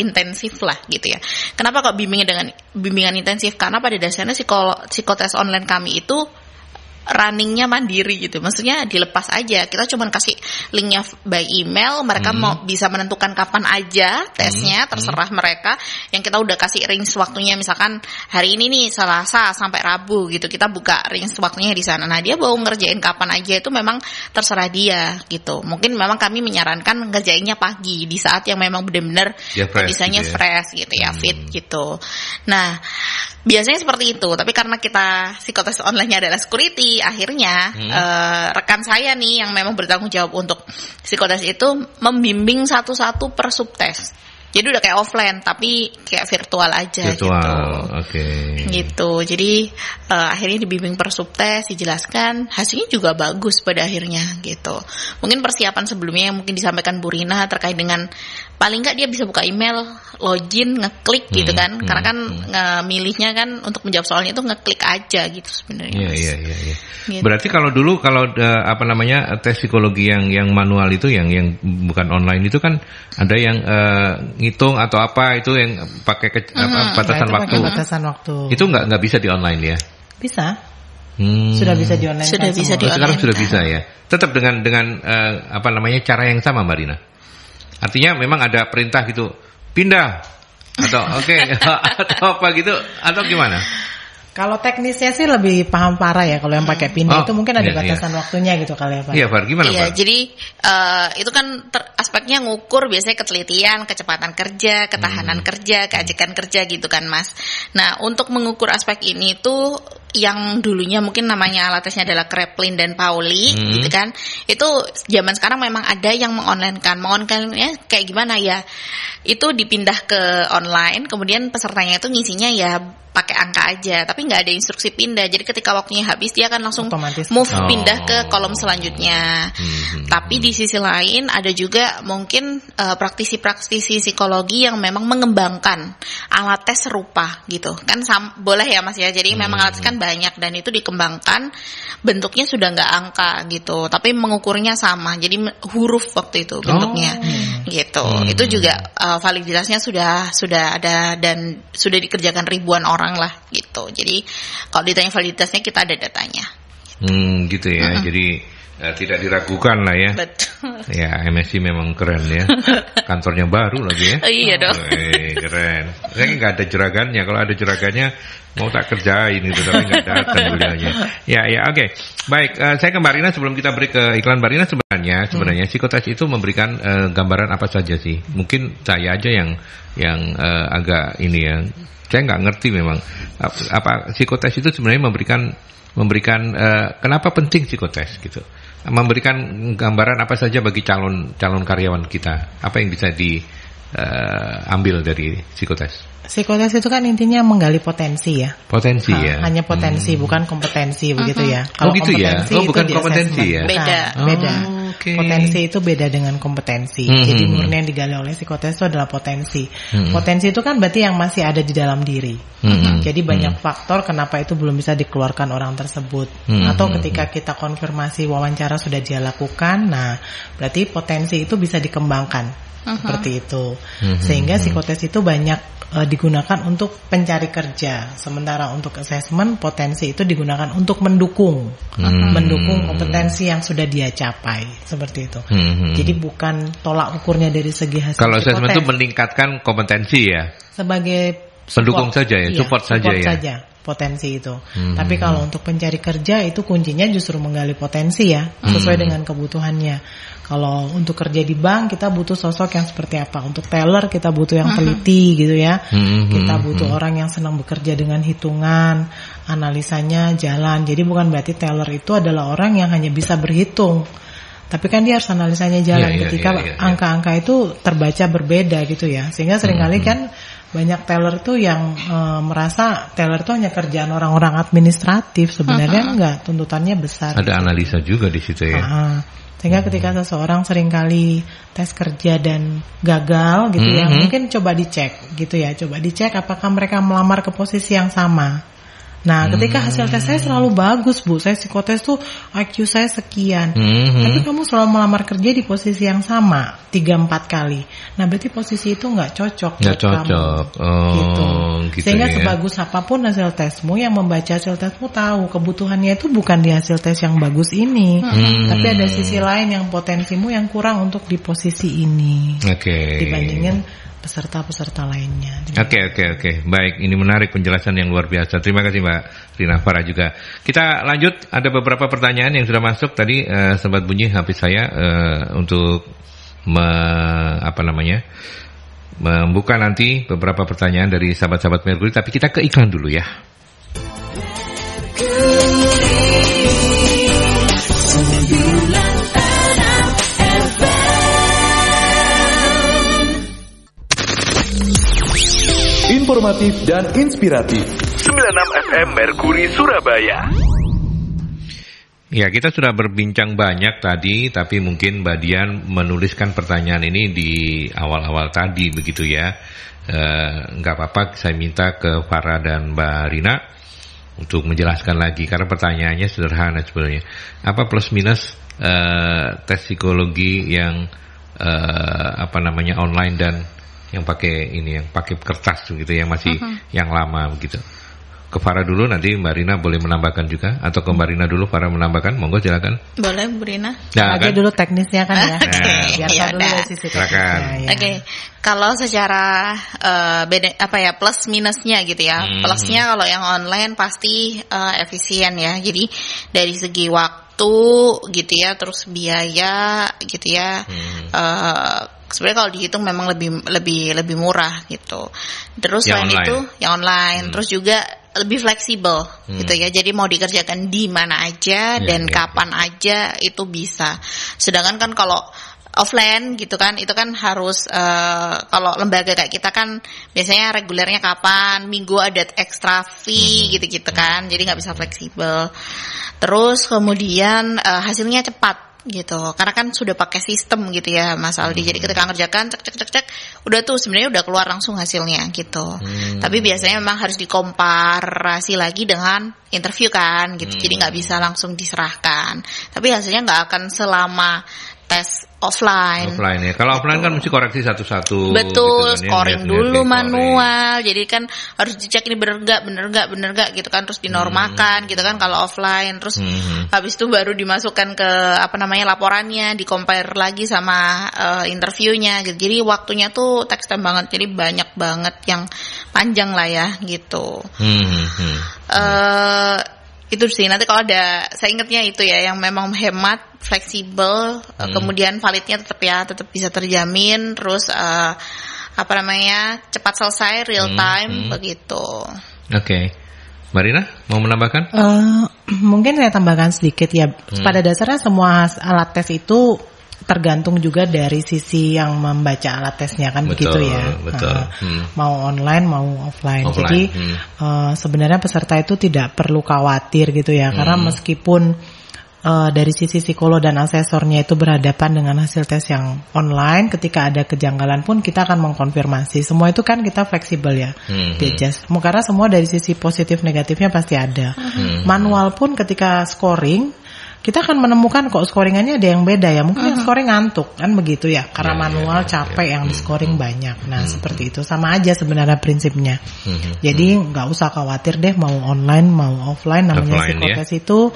Speaker 2: intensif lah gitu ya. Kenapa kok bimbingan intensif? Karena pada dasarnya psikotes online kami itu runningnya mandiri gitu, maksudnya dilepas aja, kita cuma kasih linknya by email, mereka mau bisa menentukan kapan aja tesnya, terserah mereka. Yang kita udah kasih range waktunya, misalkan hari ini nih Selasa sampai Rabu gitu, kita buka range waktunya di sana. Nah, dia mau ngerjain kapan aja itu memang terserah dia gitu. Mungkin memang kami menyarankan ngerjainnya pagi di saat yang memang benar-benar bisanya fresh gitu ya, fit gitu. Nah, biasanya seperti itu, tapi karena kita psikotes online-nya adalah security, akhirnya rekan saya nih yang memang bertanggung jawab untuk psikotes itu membimbing satu-satu per subtes. Jadi udah kayak offline tapi kayak virtual aja gitu. Gitu. Jadi akhirnya dibimbing per subtes, dijelaskan, hasilnya juga bagus pada akhirnya gitu. Mungkin persiapan sebelumnya yang mungkin disampaikan Bu Rina terkait dengan paling nggak dia bisa buka email, login, ngeklik gitu kan. Karena kan milihnya kan untuk menjawab soalnya itu ngeklik aja gitu sebenarnya.
Speaker 1: Iya. Gitu. Berarti kalau dulu tes psikologi yang manual itu yang bukan online itu kan ada yang ngitung atau apa itu yang pakai batasan waktu. Itu nggak bisa di online ya?
Speaker 3: Bisa. Sudah bisa di online.
Speaker 1: Sekarang sudah bisa ya. Tetap dengan cara yang sama, Mbak Rina. Artinya memang ada perintah gitu, pindah atau atau apa gitu atau gimana?
Speaker 3: Kalau teknisnya sih lebih paham Farah ya, kalau yang pakai pindah itu mungkin ada batasan waktunya gitu kali ya Pak.
Speaker 1: Iya Farah, gimana Pak?
Speaker 2: Iya, jadi itu kan aspeknya ngukur biasanya ketelitian, kecepatan kerja, ketahanan kerja, keajekan kerja gitu kan Mas. Nah, untuk mengukur aspek ini tuh yang dulunya mungkin namanya alat tesnya adalah Kraepelin dan Pauli gitu kan. Itu zaman sekarang memang ada yang mengonlinekan. Mengonlinekannya kayak gimana ya? Itu dipindah ke online, kemudian pesertanya itu ngisinya ya pakai angka aja, tapi nggak ada instruksi pindah. Jadi ketika waktunya habis dia akan langsung pindah ke kolom selanjutnya. Tapi di sisi lain ada juga mungkin praktisi-praktisi psikologi yang memang mengembangkan alat tes serupa gitu kan, boleh ya Mas ya. Jadi memang alat tes kan banyak dan itu dikembangkan, bentuknya sudah nggak angka gitu, tapi mengukurnya sama. Jadi huruf waktu itu bentuknya gitu. Itu juga validitasnya sudah ada dan sudah dikerjakan ribuan orang lah gitu. Jadi kalau ditanya validitasnya kita ada datanya.
Speaker 1: Gitu ya. Jadi tidak diragukan lah ya.
Speaker 2: Betul.
Speaker 1: Ya, MSI memang keren ya. Kantornya baru lagi ya.
Speaker 2: Iya dong.
Speaker 1: Keren. Saya nggak ada juragannya. Kalau ada juragannya mau tak kerjain itu, tapi nggak datang beliaunya. Ya, oke. Baik, saya ke Mbak Rina sebelum kita break ke iklan. Mbak Rina sebenarnya psikotes itu memberikan gambaran apa saja sih? Mungkin saya aja yang agak ini ya. Saya nggak ngerti memang apa psikotes itu sebenarnya memberikan kenapa penting psikotes gitu. Memberikan gambaran apa saja bagi calon karyawan kita. Apa yang bisa diambil dari psikotes?
Speaker 3: Psikotes itu kan intinya menggali potensi ya.
Speaker 1: Potensi ya.
Speaker 3: Hanya potensi, bukan kompetensi begitu ya.
Speaker 1: Kalau gitu kompetensi ya. Bukan kompetensi ya.
Speaker 2: Beda.
Speaker 3: Beda. Okay. Potensi itu beda dengan kompetensi. Jadi murni yang digali oleh psikotes itu adalah potensi. Potensi itu kan berarti yang masih ada di dalam diri. Jadi banyak faktor kenapa itu belum bisa dikeluarkan orang tersebut. Atau ketika kita konfirmasi wawancara sudah dia lakukan, nah berarti potensi itu bisa dikembangkan. Seperti itu. Sehingga psikotes itu banyak digunakan untuk pencari kerja. Sementara untuk assessment, potensi itu digunakan untuk mendukung kompetensi yang sudah dia capai. Seperti itu. Jadi bukan tolak ukurnya dari segi hasil.
Speaker 1: Kalau assessment itu meningkatkan kompetensi ya?
Speaker 3: Sebagai
Speaker 1: pendukung saja ya, support saja ya.
Speaker 3: Potensi itu. Tapi kalau untuk pencari kerja itu kuncinya justru menggali potensi ya, sesuai dengan kebutuhannya. Kalau untuk kerja di bank kita butuh sosok yang seperti apa. Untuk teller kita butuh yang teliti gitu ya. Kita butuh orang yang senang bekerja dengan hitungan, analisanya jalan. Jadi bukan berarti teller itu adalah orang yang hanya bisa berhitung. Tapi kan dia harus analisanya jalan ketika angka-angka itu terbaca berbeda gitu ya. Sehingga seringkali kan banyak teller tuh yang merasa teller tuh hanya kerjaan orang-orang administratif. Sebenarnya enggak, tuntutannya besar.
Speaker 1: Ada analisa juga di situ ya.
Speaker 3: Sehingga ketika seseorang seringkali tes kerja dan gagal gitu ya, mungkin coba dicek gitu ya. Coba dicek apakah mereka melamar ke posisi yang sama. Nah, ketika hasil tes saya selalu bagus, Bu. Saya psikotes tuh IQ saya sekian. Tapi kamu selalu melamar kerja di posisi yang sama 3-4 kali. Nah, berarti posisi itu nggak cocok buat kamu. Gitu. Sehingga sebagus apapun hasil tesmu, yang membaca hasil tesmu tahu kebutuhannya itu bukan di hasil tes yang bagus ini. Tapi ada sisi lain yang potensimu yang kurang untuk di posisi ini. Dibandingin peserta-peserta lainnya.
Speaker 1: Oke. Baik, ini menarik penjelasan yang luar biasa. Terima kasih Mbak Rina Farah juga. Kita lanjut, ada beberapa pertanyaan yang sudah masuk tadi, sempat bunyi HP saya untuk membuka nanti beberapa pertanyaan dari sahabat-sahabat Merkuri, tapi kita ke iklan dulu ya.
Speaker 4: Informatif dan inspiratif. 96 FM Merkuri Surabaya.
Speaker 1: Ya, kita sudah berbincang banyak tadi, tapi mungkin Mbak Dian menuliskan pertanyaan ini di awal-awal tadi begitu ya. Nggak apa-apa, saya minta ke Farah dan Mbak Rina untuk menjelaskan lagi, karena pertanyaannya sederhana sebenarnya. Apa plus minus tes psikologi yang online dan yang pakai kertas begitu, yang masih yang lama begitu. Ke Farah dulu, nanti Mbak Rina boleh menambahkan juga, atau ke Mbak Rina dulu Farah menambahkan, monggo silakan.
Speaker 2: Boleh Bu Rina.
Speaker 3: Nah, aja dulu teknisnya kan ya.
Speaker 2: Biar dulu dari sisi teknisnya. Oke. Kalau secara plus minusnya gitu ya. Plusnya kalau yang online pasti efisien ya. Jadi dari segi waktu gitu ya, terus biaya gitu ya. Sebenarnya kalau dihitung memang lebih murah gitu. Terus selain itu yang online, terus juga lebih fleksibel gitu ya. Jadi mau dikerjakan di mana aja dan kapan aja itu bisa. Sedangkan kan kalau offline gitu kan, itu kan harus kalau lembaga kayak kita kan biasanya regulernya kapan, minggu ada extra fee gitu-gitu kan. Jadi nggak bisa fleksibel. Terus kemudian hasilnya cepat gitu, karena kan sudah pakai sistem gitu ya Mas Aldi. Jadi ketika ngerjakan cek udah tuh sebenarnya udah keluar langsung hasilnya gitu. Tapi biasanya memang harus dikomparasi lagi dengan interview kan gitu. Jadi nggak bisa langsung diserahkan. Tapi hasilnya nggak akan selama tes offline
Speaker 1: ya. Kalau offline kan mesti koreksi satu-satu.
Speaker 2: Betul, gitu kan, scoring dulu manual. Jadi kan harus dicek ini bener gak gitu kan, terus dinormakan gitu kan kalau offline. Terus habis itu baru dimasukkan ke laporannya, di-compare lagi sama interviewnya gitu. Jadi waktunya tuh text time banget. Jadi banyak banget yang panjang lah ya gitu. Itu sih, nanti kalau ada, saya ingatnya itu ya, yang memang hemat, fleksibel, kemudian validnya tetap bisa terjamin, terus cepat selesai, real time begitu.
Speaker 1: Oke. Mbak Rina mau menambahkan?
Speaker 3: Mungkin saya tambahkan sedikit ya. Pada dasarnya semua alat tes itu tergantung juga dari sisi yang membaca alat tesnya kan, begitu ya.
Speaker 1: Betul.
Speaker 3: Mau online mau offline. Jadi sebenarnya peserta itu tidak perlu khawatir gitu ya, karena meskipun dari sisi psikolog dan asesornya itu berhadapan dengan hasil tes yang online, ketika ada kejanggalan pun kita akan mengkonfirmasi. Semua itu kan kita fleksibel ya, karena semua dari sisi positif negatifnya pasti ada. Manual pun ketika scoring, kita akan menemukan kok scoringannya ada yang beda ya. Mungkin yang scoring ngantuk kan begitu ya, karena manual capek, yang di scoring banyak. Nah seperti itu, sama aja sebenarnya prinsipnya. Jadi nggak usah khawatir deh mau online mau offline. Namanya psikotes itu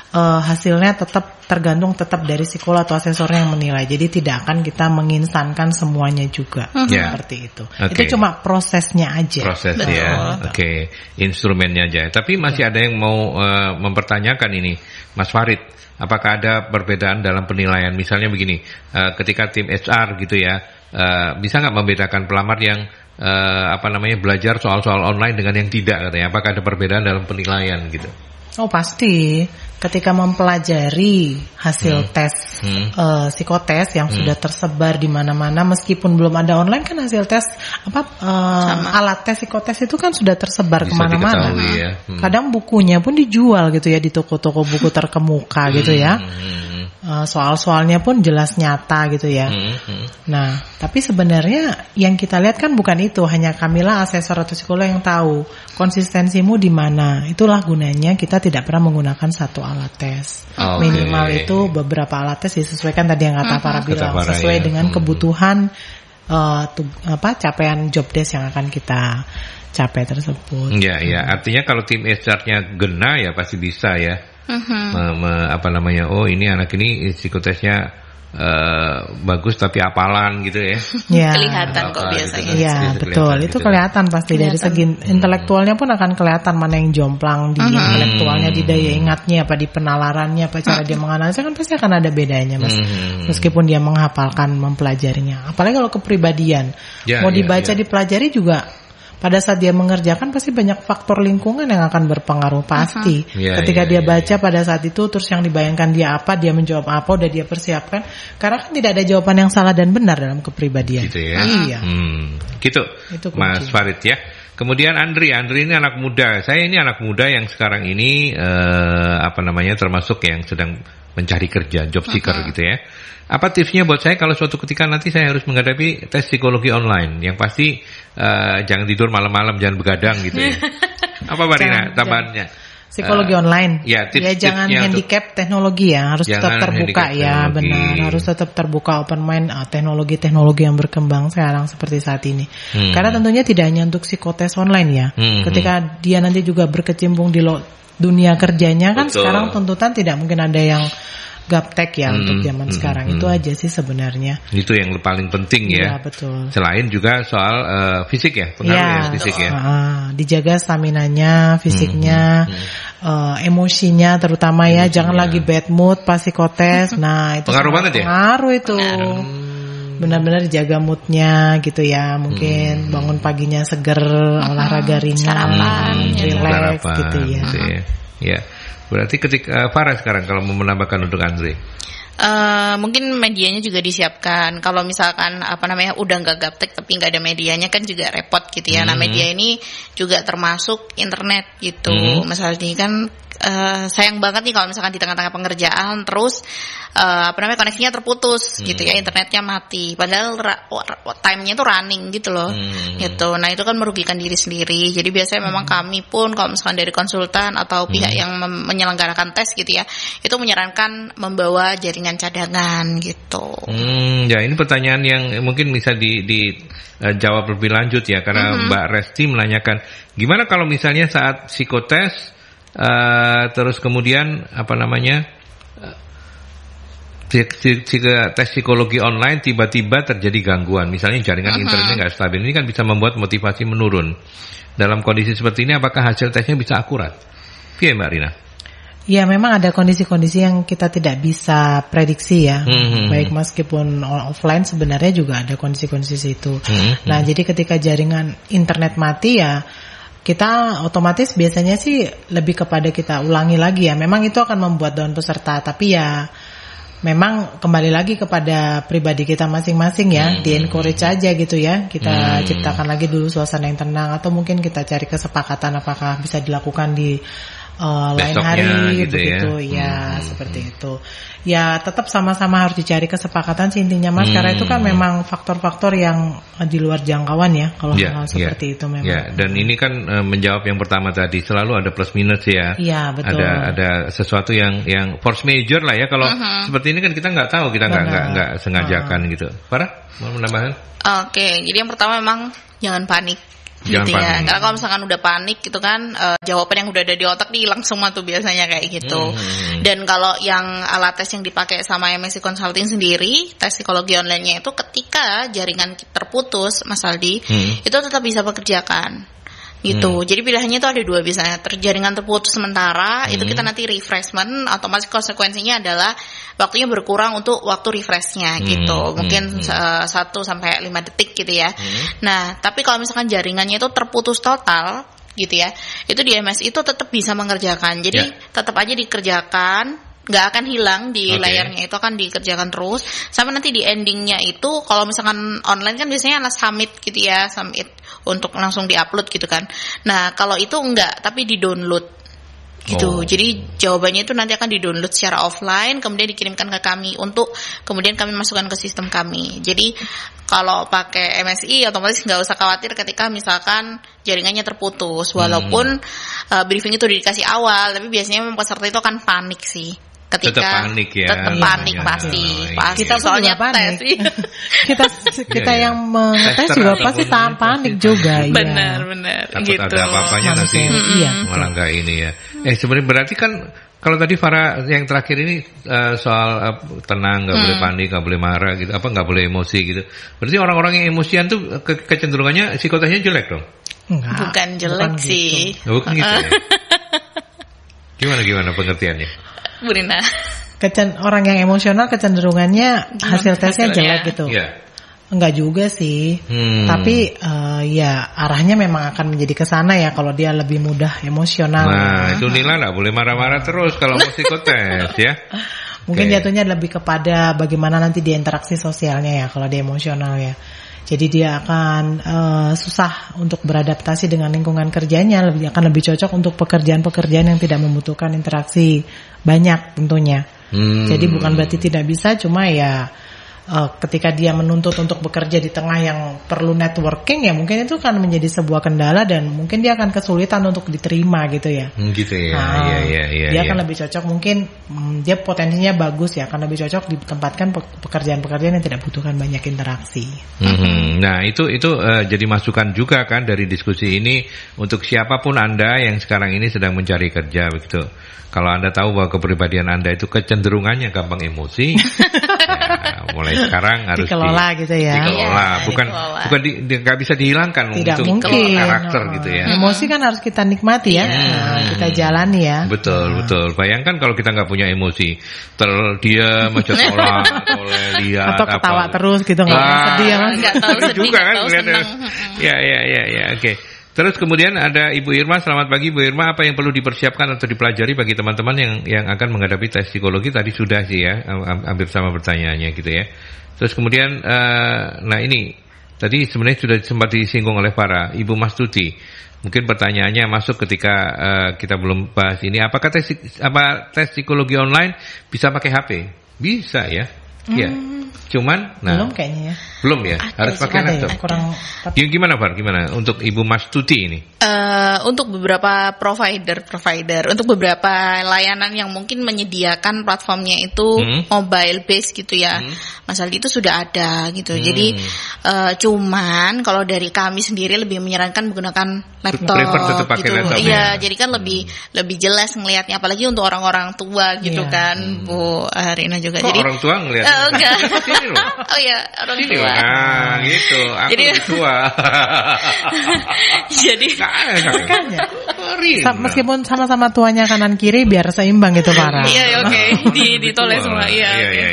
Speaker 3: hasilnya tetap tergantung dari psikolog atau asesornya yang menilai. Jadi tidak akan kita menginstankan semuanya juga seperti itu. Itu cuma prosesnya aja.
Speaker 1: Prosesnya, oke. Instrumennya aja. Tapi masih ada yang mau mempertanyakan ini, Mas Farid. Apakah ada perbedaan dalam penilaian? Misalnya begini, ketika tim HR gitu ya, bisa nggak membedakan pelamar yang belajar soal-soal online dengan yang tidak katanya? Apakah ada perbedaan dalam penilaian gitu?
Speaker 3: Oh pasti, ketika mempelajari hasil tes psikotes yang sudah tersebar di mana-mana, meskipun belum ada online kan hasil tes alat tes psikotes itu kan sudah tersebar kemana-mana. Kadang bukunya pun dijual gitu ya di toko-toko buku terkemuka gitu ya. Soal-soalnya pun jelas nyata gitu ya. Nah, tapi sebenarnya yang kita lihat kan bukan itu, hanya Kamila asesor atau psikolog yang tahu konsistensimu di mana. Itulah gunanya kita tidak pernah menggunakan satu alat tes. Minimal itu beberapa alat tes disesuaikan tadi yang kata Farah bilang, sesuai dengan kebutuhan capaian job desk yang akan kita capai tersebut.
Speaker 1: Ya, artinya kalau tim HR-nya gena ya pasti bisa ya. Ini anak ini psikotesnya bagus tapi apalan gitu ya.
Speaker 2: Kelihatan kok biasanya.
Speaker 3: Iya, betul. Itu kelihatan pasti dari segi intelektualnya pun akan kelihatan mana yang jomplang di intelektualnya, di daya ingatnya, apa di penalarannya, apa cara dia menganalisa, kan pasti akan ada bedanya, Mas. Meskipun dia menghafalkan, mempelajarinya. Apalagi kalau kepribadian. Mau dibaca, dipelajari juga. Pada saat dia mengerjakan pasti banyak faktor lingkungan yang akan berpengaruh pasti. Ketika dia baca pada saat itu, terus yang dibayangkan dia apa, dia menjawab apa, udah dia persiapkan. Karena kan tidak ada jawaban yang salah dan benar dalam kepribadian.
Speaker 1: Gitu ya.
Speaker 3: Iya.
Speaker 1: Gitu, Mas Farid ya. Kemudian Andri ini anak muda. Saya ini anak muda yang sekarang ini termasuk yang sedang mencari kerja, job seeker gitu ya. Apa tipsnya buat saya kalau suatu ketika nanti saya harus menghadapi tes psikologi online? Yang pasti jangan tidur malam-malam, jangan begadang gitu ya. Apa Marina tambahannya?
Speaker 3: Psikologi online. Jangan handicap teknologi ya, harus tetap terbuka ya, benar. Harus tetap terbuka, open mind teknologi-teknologi yang berkembang sekarang seperti saat ini. Karena tentunya tidak hanya untuk psikotes online ya. Ketika dia nanti juga berkecimpung di dunia kerjanya kan, sekarang tuntutan tidak mungkin ada yang gaptek ya untuk zaman sekarang. Itu aja sih sebenarnya. Itu yang paling penting ya. Iya, betul. Selain juga soal fisik ya, pengaruh fisik ya. Dijaga staminanya, fisiknya, emosinya terutama ya. Jangan lagi bad mood pas psikotes. Nah, itu pengaruh banget ya. Pengaruh itu. Benar-benar jaga moodnya gitu ya. Mungkin bangun paginya seger, olahraga ringan, relax gitu ya. Ya. Berarti ketika Farah sekarang kalau mau menambahkan untuk Andre, mungkin medianya juga disiapkan. Kalau misalkan udah nggak gaptek tapi nggak ada medianya kan juga repot gitu ya. Nah, media ini juga termasuk internet gitu. Misalnya ini kan sayang banget nih kalau misalkan di tengah-tengah pengerjaan terus koneksinya terputus gitu ya, internetnya mati. Padahal time-nya tuh running gitu loh. Gitu. Nah, itu kan merugikan diri sendiri. Jadi biasanya memang kami pun kalau misalkan dari konsultan atau pihak yang menyelenggarakan tes gitu ya, itu menyarankan membawa jaringan cadangan gitu. Ya, ini pertanyaan yang mungkin bisa dijawab lebih lanjut ya, karena Mbak Resti menanyakan, gimana kalau misalnya saat psikotes terus kemudian tes psikologi online tiba-tiba terjadi gangguan, misalnya jaringan internetnya nggak stabil, ini kan bisa membuat motivasi menurun. Dalam kondisi seperti ini apakah hasil tesnya bisa akurat? Iya Mbak Rina? Ya memang ada kondisi-kondisi yang kita tidak bisa prediksi ya. Baik meskipun offline sebenarnya juga ada kondisi-kondisi itu. Nah jadi ketika jaringan internet mati ya kita otomatis biasanya sih lebih kepada kita ulangi lagi ya. Memang itu akan membuat down peserta, tapi ya memang kembali lagi kepada pribadi kita masing-masing ya. Di-encourage aja gitu ya. Kita ciptakan lagi dulu suasana yang tenang, atau mungkin kita cari kesepakatan apakah bisa dilakukan di lain hari
Speaker 1: gitu
Speaker 3: begitu ya, seperti itu. Ya tetap sama-sama harus dicari kesepakatan sih intinya Mas, karena itu kan memang faktor-faktor yang di luar jangkauan ya kalau hal seperti itu memang.
Speaker 1: Ya, dan ini kan menjawab yang pertama tadi, selalu ada plus minus ya.
Speaker 3: Iya, betul.
Speaker 1: Ada sesuatu yang force major lah ya, kalau seperti ini kan kita nggak tahu, kita nggak sengajakan gitu. Farah mau menambahkan?
Speaker 2: Oke, jadi yang pertama memang jangan panik. Gitu ya, karena kalau misalkan udah panik gitu kan, jawaban yang udah ada di otak hilang semua tuh biasanya kayak gitu. Dan kalau yang alat tes yang dipakai sama MSI Consulting sendiri, tes psikologi online-nya itu ketika jaringan terputus, Mas Aldi, itu tetap bisa bekerjakan. Gitu. Jadi pilihannya itu ada dua, biasanya jaringan terputus sementara, itu kita nanti refreshment, otomatis konsekuensinya adalah waktunya berkurang untuk waktu refreshnya gitu. Mungkin 1 sampai 5 detik gitu ya. Nah, tapi kalau misalkan jaringannya itu terputus total gitu ya, itu di MSI itu tetap bisa mengerjakan. Jadi tetap aja dikerjakan, nggak akan hilang di layarnya, itu akan dikerjakan terus sampai nanti di endingnya itu. Kalau misalkan online kan biasanya ada submit gitu ya, submit untuk langsung diupload gitu kan. Nah kalau itu enggak, tapi di download gitu. Jadi jawabannya itu nanti akan di-download secara offline, kemudian dikirimkan ke kami untuk kemudian kami masukkan ke sistem kami. Jadi kalau pakai MSI otomatis nggak usah khawatir ketika misalkan jaringannya terputus, walaupun briefing itu dikasih awal, tapi biasanya memang peserta itu akan panik sih. Ketika
Speaker 1: tetap panik ya.
Speaker 2: Tetap panik pasti. Kita soalnya tes sih.
Speaker 3: kita yang mengetes juga pasti panik juga.
Speaker 2: Benar.
Speaker 1: Takut
Speaker 2: gitu.
Speaker 1: ada apa-apanya nanti malah nggak ini ya. Sebenarnya berarti kan kalau tadi Farah yang terakhir ini soal tenang, nggak boleh panik, nggak boleh marah gitu, nggak boleh emosi gitu. Berarti orang-orang yang emosian tuh kecenderungannya psikotesnya jelek dong?
Speaker 3: Enggak.
Speaker 2: Bukan jelek sih.
Speaker 1: Gitu. Bukan gitu ya. Gimana pengertiannya?
Speaker 2: Bu Rina.
Speaker 3: Orang yang emosional kecenderungannya hasil tesnya jelek gitu. Enggak juga sih. Tapi ya arahnya memang akan menjadi kesana ya kalau dia lebih mudah emosional.
Speaker 1: Nah, itu Nila nggak boleh marah-marah terus kalau mau psikotes ya.
Speaker 3: Mungkin jatuhnya lebih kepada bagaimana nanti dia interaksi sosialnya ya kalau dia emosional ya. Jadi dia akan susah untuk beradaptasi dengan lingkungan kerjanya, akan lebih cocok untuk pekerjaan-pekerjaan yang tidak membutuhkan interaksi banyak tentunya. Jadi bukan berarti tidak bisa, cuma ya ketika dia menuntut untuk bekerja di tengah yang perlu networking ya mungkin itu kan menjadi sebuah kendala dan mungkin dia akan kesulitan untuk diterima gitu ya.
Speaker 1: Gitu ya.
Speaker 3: Dia akan lebih cocok, mungkin dia potensinya bagus ya, akan lebih cocok ditempatkan pekerjaan-pekerjaan yang tidak butuhkan banyak interaksi.
Speaker 1: Nah itu jadi masukan juga kan dari diskusi ini untuk siapapun Anda yang sekarang ini sedang mencari kerja begitu. Kalau Anda tahu bahwa kepribadian Anda itu kecenderungannya gampang emosi, ya, mulai sekarang harus
Speaker 3: dikelola gitu ya.
Speaker 1: Dikelola, bukan nggak bisa dihilangkan.
Speaker 3: Tidak
Speaker 1: itu
Speaker 3: mungkin.
Speaker 1: Karakter gitu ya.
Speaker 3: Emosi kan harus kita nikmati ya, kita jalani ya.
Speaker 1: Betul. Bayangkan kalau kita nggak punya emosi, terdiam aja tolak, atau lihat
Speaker 3: atau ketawa terus gitu nggak sedih ya Mas.
Speaker 2: Nggak tahu sedih,
Speaker 1: juga kan
Speaker 2: senang.
Speaker 1: Ya, oke. Terus kemudian ada Ibu Irma, selamat pagi Bu Irma, apa yang perlu dipersiapkan atau dipelajari bagi teman-teman yang akan menghadapi tes psikologi? Tadi sudah sih ya, hampir sama pertanyaannya gitu ya. Terus kemudian, nah ini tadi sebenarnya sudah sempat disinggung oleh Farah, Ibu Mas Tuti. Mungkin pertanyaannya masuk ketika kita belum bahas ini, apakah tes psikologi online bisa pakai HP? Bisa ya. Iya. Cuman
Speaker 3: belum kayaknya ya.
Speaker 1: Belum ya, harus pakai laptop. Gimana Far? Gimana untuk Ibu Mas Tuti ini?
Speaker 2: Untuk beberapa provider, untuk beberapa layanan yang mungkin menyediakan platformnya itu mobile base gitu ya, Mas Aldi, itu sudah ada gitu. Jadi cuman kalau dari kami sendiri lebih menyarankan menggunakan laptop gitu. Iya, jadi kan lebih jelas ngelihatnya, apalagi untuk orang-orang tua gitu kan, Bu Rina juga.
Speaker 1: Kok
Speaker 2: jadi
Speaker 1: orang tua ngelihat?
Speaker 2: Enggak.
Speaker 1: sini loh.
Speaker 2: Oh iya, orang
Speaker 1: sini
Speaker 2: tua.
Speaker 1: Nah, gitu. Aku
Speaker 2: Jadi,
Speaker 1: lebih tua.
Speaker 2: Jadi
Speaker 3: makanya meskipun sama-sama tuanya kanan kiri biar seimbang gitu Farah.
Speaker 2: Iya, oke. Ditoleh semua. Iya.
Speaker 1: Iya.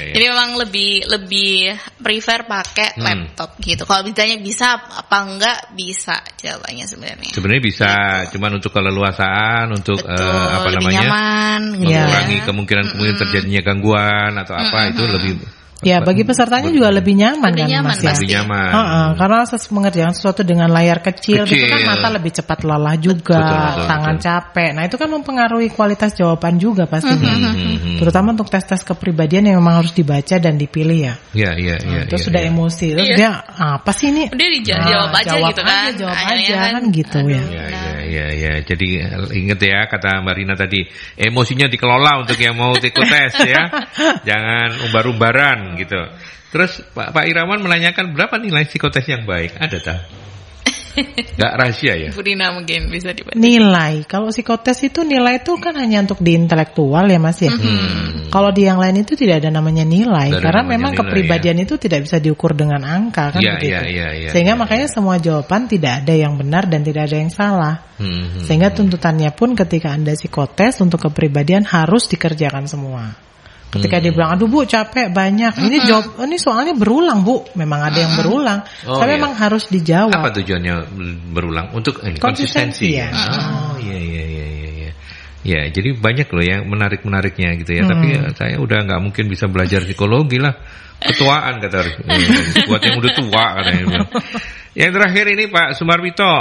Speaker 2: Jadi memang lebih prefer pakai laptop gitu. Kalau ditanya bisa apa enggak, bisa jawabannya sebenarnya.
Speaker 1: Sebenarnya bisa, cuman untuk keleluasaan, untuk apa
Speaker 2: lebih
Speaker 1: namanya?
Speaker 2: Nyaman,
Speaker 1: mengurangi kemungkinan terjadinya gangguan atau apa itu lebih.
Speaker 3: Ya, bagi pesertanya juga lebih nyaman kan Mas ya.
Speaker 1: Lebih nyaman.
Speaker 3: Karena mengerjakan sesuatu dengan layar kecil gitu kan mata lebih cepat lelah juga, betul, tangan capek. Nah, itu kan mempengaruhi kualitas jawaban juga pastinya. Terutama untuk tes-tes kepribadian yang memang harus dibaca dan dipilih ya.
Speaker 1: Iya.
Speaker 3: Terus sudah emosi, terus dia apa sih ini?
Speaker 2: Dia dijawab aja gitu kan.
Speaker 3: Jawab aja kan gitu ya.
Speaker 1: Iya. Jadi ingat ya kata Mbak Rina tadi, emosinya dikelola untuk yang mau ikut tes ya. Jangan umbar-umbaran gitu. Terus Pak Irawan menanyakan berapa nilai psikotes yang baik? Ada tak? Gak rahasia ya?
Speaker 2: Bu Rina mungkin bisa dibantu.
Speaker 3: Nilai, kalau psikotes itu nilai itu kan hanya untuk di intelektual ya Mas ya. Kalau di yang lain itu tidak ada namanya nilai, karena memang kepribadian itu tidak bisa diukur dengan angka kan begitu. Sehingga makanya semua jawaban tidak ada yang benar dan tidak ada yang salah. Sehingga tuntutannya pun ketika Anda psikotes untuk kepribadian harus dikerjakan semua. Ketika dia bilang, aduh Bu capek banyak, ini soalnya berulang Bu, memang ada yang berulang, tapi memang harus dijawab.
Speaker 1: Apa tujuannya berulang? Untuk konsistensi ya. Iya. Ya, jadi banyak loh yang menarik-menariknya gitu ya. Tapi saya udah nggak mungkin bisa belajar psikologi lah, ketuaan kata buat yang udah tua katanya. Yang terakhir ini Pak Sumarwito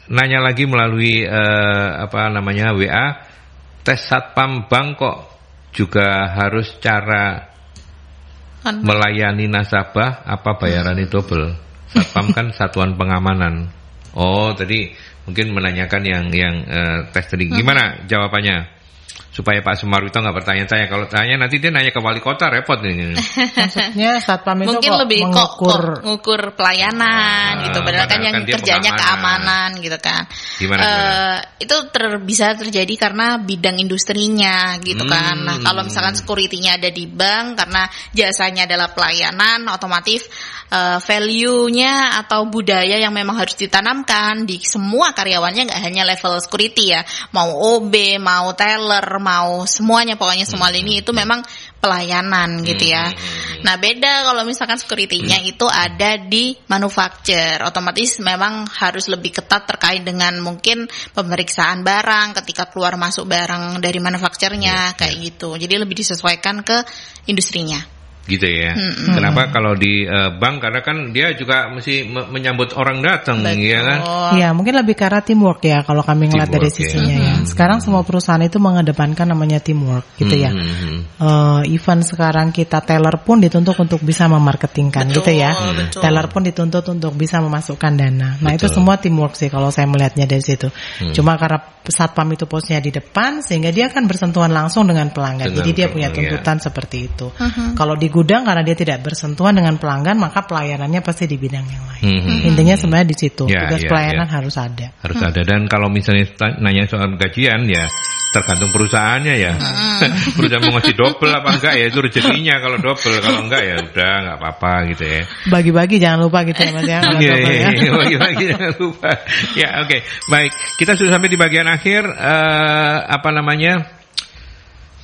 Speaker 1: nanya lagi melalui WA, tes Satpam Bank kok juga harus cara melayani nasabah apa bayarannya double. Satpam kan satuan pengamanan. Oh, tadi mungkin menanyakan yang tes tadi. Gimana jawabannya? Supaya Pak Sumarwito nggak bertanya-tanya. Kalau tanya nanti dia nanya ke wali kota, repot ini.
Speaker 3: Maksudnya Satpam itu
Speaker 2: mungkin lebih mengukur pelayanan gitu. Padahal kan yang kerjanya keamanan gitu kan.
Speaker 1: Gimana?
Speaker 2: Itu bisa terjadi karena bidang industrinya gitu kan. Nah, kalau misalkan security-nya ada di bank karena jasanya adalah pelayanan, otomatis value-nya atau budaya yang memang harus ditanamkan di semua karyawannya, nggak hanya level security ya, mau OB, mau teller, mau semuanya, pokoknya semua lini itu memang pelayanan gitu ya. Nah, beda kalau misalkan security-nya itu ada di manufacture, otomatis memang harus lebih ketat terkait dengan mungkin pemeriksaan barang ketika keluar masuk barang dari manufacture-nya kayak gitu. Jadi lebih disesuaikan ke industrinya.
Speaker 1: Gitu ya. Kenapa kalau di bank, karena kan dia juga mesti menyambut orang datang, ya kan?
Speaker 3: Iya, mungkin lebih ke arah teamwork ya kalau kami ngeliat dari sisinya ya. Sekarang semua perusahaan itu mengedepankan namanya teamwork gitu ya. Even sekarang kita teller pun dituntut untuk bisa memarketingkan gitu ya. Teller pun dituntut untuk bisa memasukkan dana. Nah, itu semua teamwork sih kalau saya melihatnya dari situ. Cuma karena Satpam itu posnya di depan sehingga dia akan bersentuhan langsung dengan pelanggan. Jadi dia punya tuntutan seperti itu. Kalau di gudang karena dia tidak bersentuhan dengan pelanggan, maka pelayanannya pasti di bidang yang lain. Intinya sebenarnya di situ. Tugas pelayanan harus ada.
Speaker 1: Harus ada. Dan kalau misalnya nanya soal gajian ya tergantung perusahaannya ya. Perusahaan mau ngasih double apa enggak ya, itu rezekinya kalau double, kalau enggak ya udah enggak apa-apa gitu ya.
Speaker 3: Bagi-bagi jangan lupa gitu ya Mas ya.
Speaker 1: Iya, bagi-bagi jangan lupa. Ya, oke. Baik, kita sudah sampai di bagian akhir.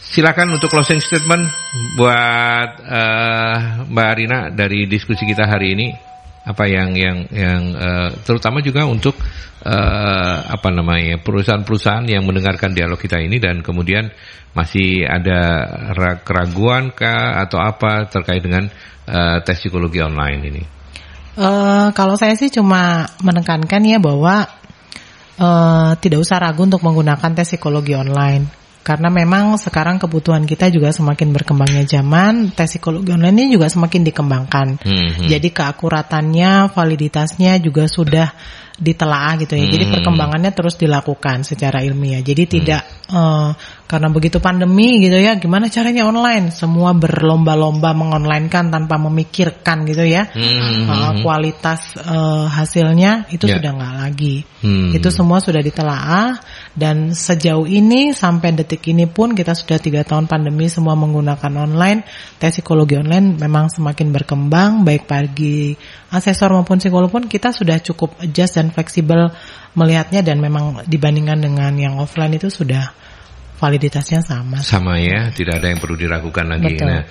Speaker 1: Silakan untuk closing statement buat Mbak Rina dari diskusi kita hari ini. Apa yang terutama juga untuk perusahaan-perusahaan yang mendengarkan dialog kita ini dan kemudian masih ada keraguan kah atau apa terkait dengan tes psikologi online ini.
Speaker 3: Kalau saya sih cuma menekankan ya bahwa tidak usah ragu untuk menggunakan tes psikologi online. Karena memang sekarang kebutuhan kita juga semakin berkembangnya zaman, tes psikologi online ini juga semakin dikembangkan. Jadi keakuratannya, validitasnya juga sudah ditelaah gitu ya. Jadi perkembangannya terus dilakukan secara ilmiah. Jadi tidak karena begitu pandemi gitu ya, gimana caranya online? Semua berlomba-lomba mengonlinekan tanpa memikirkan gitu ya. Kualitas hasilnya itu sudah nggak lagi. Itu semua sudah ditelaah Dan sejauh ini sampai detik ini pun kita sudah 3 tahun pandemi semua menggunakan online. Tes psikologi online memang semakin berkembang, baik bagi asesor maupun psikolog pun kita sudah cukup adjust dan fleksibel melihatnya, dan memang dibandingkan dengan yang offline itu sudah validitasnya sama.
Speaker 1: Sama ya, tidak ada yang perlu diragukan lagi.
Speaker 3: Betul.
Speaker 1: Nah,